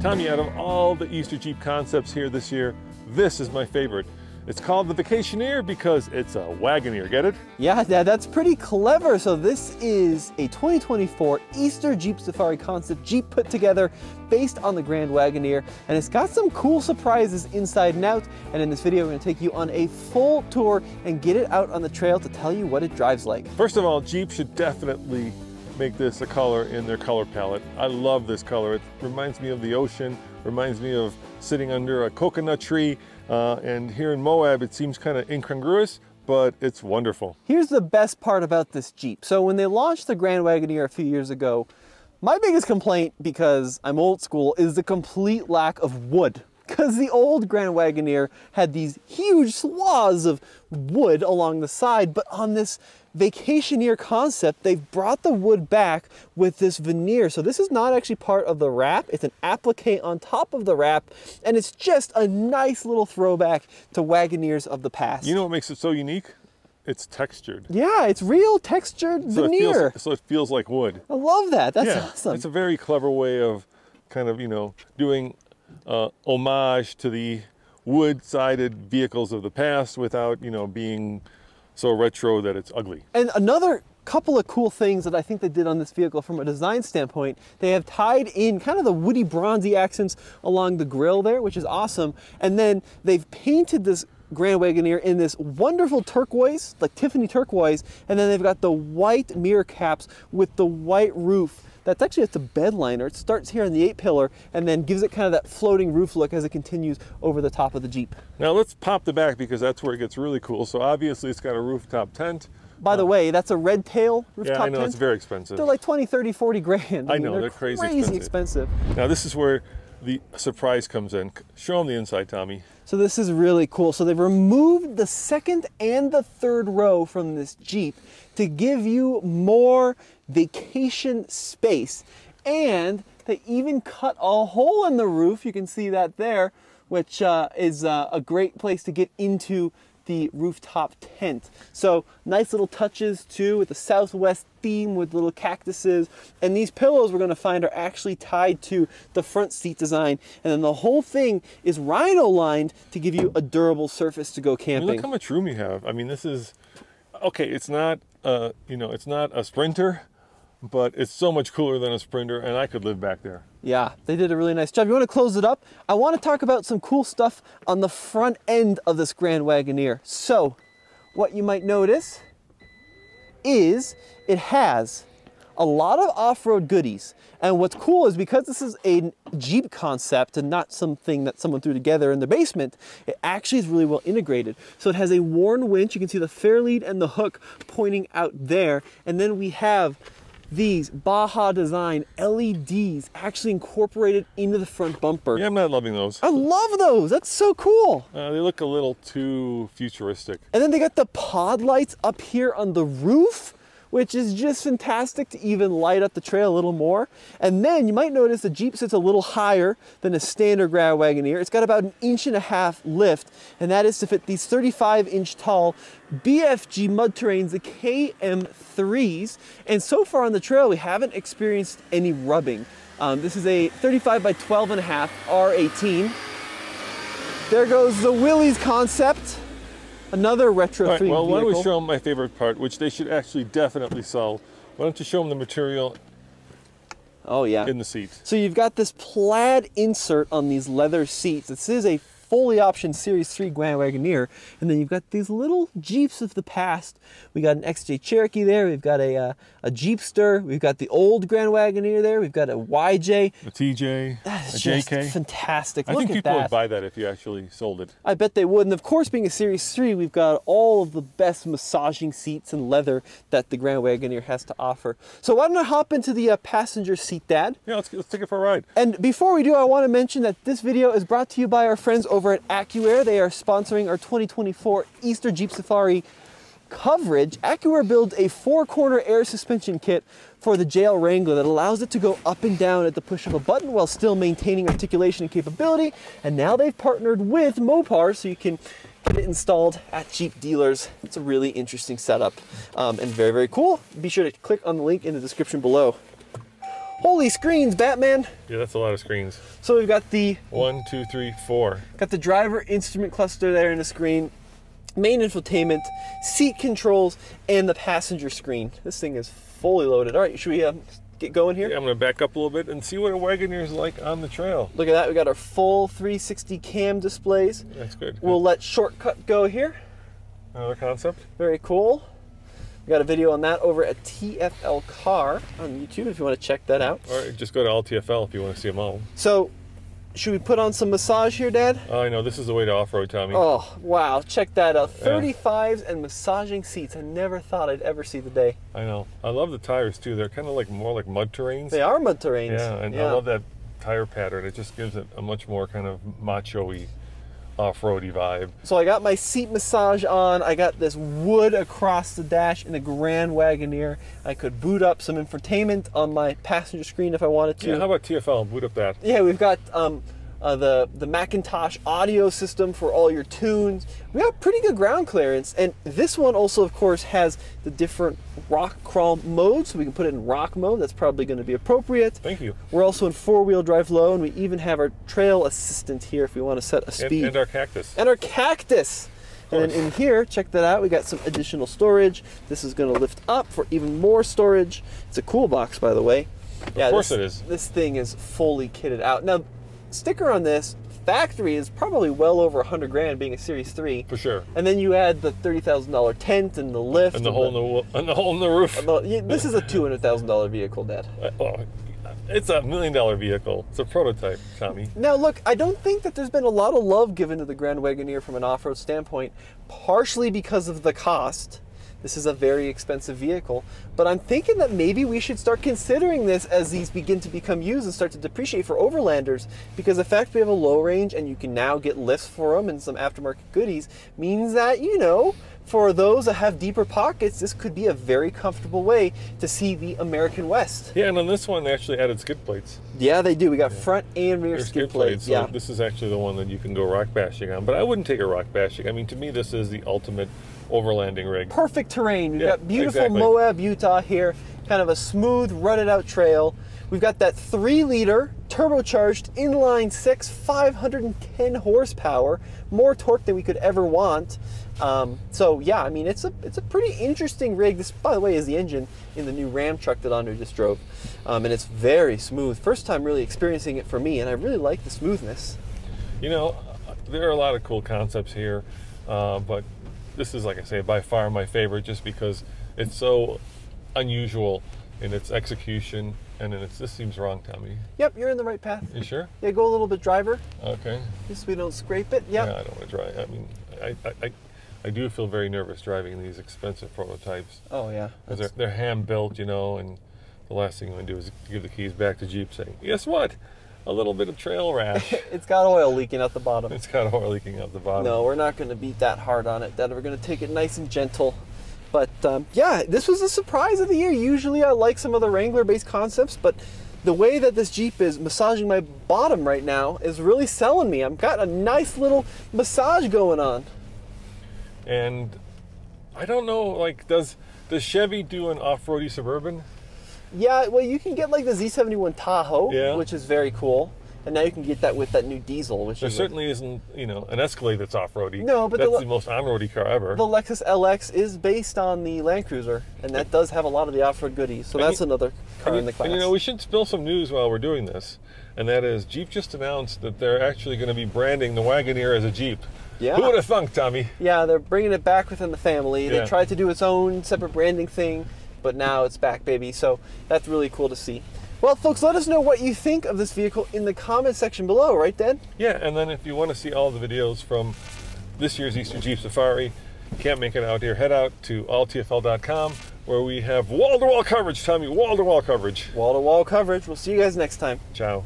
Tommy, out of all the Easter Jeep concepts here this year, this is my favorite. It's called the Vacationeer because it's a Wagoneer, get it? Yeah, that's pretty clever. So this is a 2024 Easter Jeep Safari concept Jeep put together based on the Grand Wagoneer, and it's got some cool surprises inside and out. And in this video, we're gonna take you on a full tour and get it out on the trail to tell you what it drives like. First of all, Jeep should definitely make this a color in their color palette. I love this color. It reminds me of the ocean, reminds me of sitting under a coconut tree. And here in Moab, it seems kind of incongruous, but it's wonderful. Here's the best part about this Jeep. So when they launched the Grand Wagoneer a few years ago, my biggest complaint, because I'm old school, is the complete lack of wood. Because the old Grand Wagoneer had these huge swaths of wood along the side, but on this Vacationeer concept, they've brought the wood back with this veneer. So this is not actually part of the wrap, it's an applique on top of the wrap, and it's just a nice little throwback to Wagoneers of the past. You know what makes it so unique? It's textured. Yeah, it's real textured veneer. So it feels like wood. I love that, that's awesome. It's a very clever way of kind of, doing homage to the wood-sided vehicles of the past without, being so retro that it's ugly. And another couple of cool things that I think they did on this vehicle from a design standpoint, they have tied in kind of the woody bronzy accents along the grille there, which is awesome. And then they've painted this Grand Wagoneer in this wonderful turquoise, like Tiffany turquoise, and then they've got the white mirror caps with the white roof. That's actually just a bed liner. It starts here on the 8-pillar and then gives it kind of that floating roof look as it continues over the top of the Jeep. Now let's pop the back because that's where it gets really cool. So obviously it's got a rooftop tent. By the way, that's a red tail rooftop tent. Yeah, I know, it's very expensive. They're like 20, 30, 40 grand. I know, they're crazy expensive. Now this is where the surprise comes in. Show them the inside, Tommy. So this is really cool. So they've removed the second and the third row from this Jeep to give you more vacation space. And they even cut a hole in the roof. You can see that there, which is a great place to get into the rooftop tent. So nice little touches too with the Southwest theme with little cactuses. And these pillows we're gonna find are actually tied to the front seat design. And then the whole thing is rhino lined to give you a durable surface to go camping. Look how much room you have. I mean, this is, okay, it's not, it's not a Sprinter, but it's so much cooler than a Sprinter, and I could live back there. Yeah, they did a really nice job. You want to close it up? I want to talk about some cool stuff on the front end of this Grand Wagoneer. So, what you might notice is it has a lot of off-road goodies. And what's cool is because this is a Jeep concept and not something that someone threw together in the basement, it actually is really well integrated. So it has a worn winch. You can see the fairlead and the hook pointing out there. And then we have these Baja design LEDs actually incorporated into the front bumper. Yeah, I'm not loving those. I love those. That's so cool. They look a little too futuristic. And then they got the pod lights up here on the roof, which is just fantastic to even light up the trail a little more. And then you might notice the Jeep sits a little higher than a standard Grand Wagoneer. It's got about 1.5 inches lift, and that is to fit these 35-inch tall BFG mud terrains, the KM3s. And so far on the trail, we haven't experienced any rubbing. This is a 35 by 12.5 R18. There goes the Willys concept. Another retro themed well, why don't we vehicle. show them my favorite part, which they should actually definitely sell. Why don't you show them the material in the seat? So you've got this plaid insert on these leather seats. This is a fully optioned Series 3 Grand Wagoneer. And then you've got these little Jeeps of the past. We got an XJ Cherokee there. We've got a Jeepster. We've got the old Grand Wagoneer there. We've got a YJ. A TJ, That is a just JK. fantastic. I think people would buy that if you actually sold it. I bet they would. And of course, being a Series 3, we've got all of the best massaging seats and leather that the Grand Wagoneer has to offer. So why don't I hop into the passenger seat, Dad? Yeah, let's take it for a ride. And before we do, I want to mention that this video is brought to you by our friends over at AccuAir. They are sponsoring our 2024 Easter Jeep Safari coverage. AccuAir builds a 4-corner air suspension kit for the JL Wrangler that allows it to go up and down at the push of a button while still maintaining articulation and capability. And now they've partnered with Mopar so you can get it installed at Jeep dealers. It's a really interesting setup and very, very cool. Be sure to click on the link in the description below. Holy screens, Batman. Yeah, that's a lot of screens. So we've got the 1, 2, 3, 4. Got the driver instrument cluster there in the screen, main infotainment, seat controls, and the passenger screen. This thing is fully loaded. All right, should we get going here? Yeah, I'm going to back up a little bit and see what a Wagoneer is like on the trail. Look at that. We got our full 360 cam displays. That's good. We'll let shortcut go here. Another concept. Very cool. We got a video on that over at TFL Car on YouTube if you want to check that out. Or just go to all TFL if you want to see them all. So, should we put on some massage here, Dad? Oh, I know. This is the way to off-road, Tommy. Oh, wow. Check that out. 35s and massaging seats. I never thought I'd ever see the day. I know. I love the tires, too. They're kind of like more like mud terrains. They are mud terrains. Yeah, and I love that tire pattern. It just gives it a much more kind of macho-y, off-roady vibe. So I got my seat massage on. I got this wood across the dash in a Grand Wagoneer. I could boot up some infotainment on my passenger screen if I wanted to. Yeah, how about TFL? Boot up that. Yeah, we've got the Macintosh audio system for all your tunes. We got pretty good ground clearance, and this one also, of course, has the different rock crawl modes, so we can put it in rock mode. That's probably going to be appropriate. Thank you. We're also in four-wheel drive low, and we even have our trail assistant here if we want to set a speed. And our cactus. And our cactus. And then in here, check that out, we got some additional storage. This is going to lift up for even more storage. It's a cool box, by the way. Yeah, of course it is. This thing is fully kitted out. Now, sticker on this factory is probably well over 100 grand, being a Series 3 for sure. And then you add the $30,000 tent and the lift and the hole in the roof. This is a $200,000 vehicle, Dad. It's $1 million vehicle. It's a prototype, Tommy. Now look, I don't think that there's been a lot of love given to the Grand Wagoneer from an off-road standpoint, partially because of the cost. This is a very expensive vehicle, but I'm thinking that maybe we should start considering this as these begin to become used and start to depreciate for Overlanders, because the fact we have a low range and you can now get lifts for them and some aftermarket goodies means that, you know, for those that have deeper pockets, this could be a very comfortable way to see the American West. Yeah, and on this one, they actually added skid plates. Yeah, they do. We got front and rear skid plates. So yeah. This is actually the one that you can go rock bashing on, but I wouldn't take a rock bashing. I mean, to me, this is the ultimate overlanding rig. Perfect terrain. We've got beautiful Moab, Utah here, kind of a smooth, rutted out trail. We've got that 3-liter turbocharged inline 6, 510 horsepower, more torque than we could ever want. So yeah, I mean, it's a pretty interesting rig. This, by the way, is the engine in the new Ram truck that Andre just drove, and it's very smooth. First time really experiencing it for me, and I really like the smoothness. You know, there are a lot of cool concepts here, but this is, like I say, by far my favorite, just because it's so unusual in its execution, and this seems wrong, Tommy. Yep, you're in the right path. You sure? Yeah, go a little bit driver. Okay. Just so we don't scrape it. Yep. Yeah, I don't want to drive. I mean, I do feel very nervous driving these expensive prototypes. Oh yeah. Because they're hand built, you know, and the last thing you want to do is give the keys back to Jeep saying, guess what? A little bit of trail rash. It's got oil leaking out the bottom. It's got oil leaking out the bottom. No, we're not going to beat that hard on it, Dad. We're going to take it nice and gentle. But yeah, this was a surprise of the year. Usually I like some of the Wrangler-based concepts, but the way that this Jeep is massaging my bottom right now is really selling me. I've got a nice little massage going on. And I don't know, like, does Chevy do an off-roady Suburban? Yeah, well, you can get like the Z71 Tahoe, which is very cool. And now you can get that with that new diesel, which there certainly isn't, you know, an Escalade that's off-roady. No, but that's the most on-roady car ever. The Lexus LX is based on the Land Cruiser, and that does have a lot of the off-road goodies. So that's another car in the class. And you know, we should spill some news while we're doing this, and that is Jeep just announced that they're actually going to be branding the Wagoneer as a Jeep. Yeah. Who would have thunk, Tommy? Yeah, they're bringing it back within the family. They tried to do its own separate branding thing, but now it's back, baby. So that's really cool to see. Well, folks, let us know what you think of this vehicle in the comment section below, right, Dad? Yeah, and then if you want to see all the videos from this year's Easter Jeep Safari, can't make it out here, head out to alltfl.com, where we have wall-to-wall coverage, Tommy, wall-to-wall coverage. Wall-to-wall coverage. We'll see you guys next time. Ciao.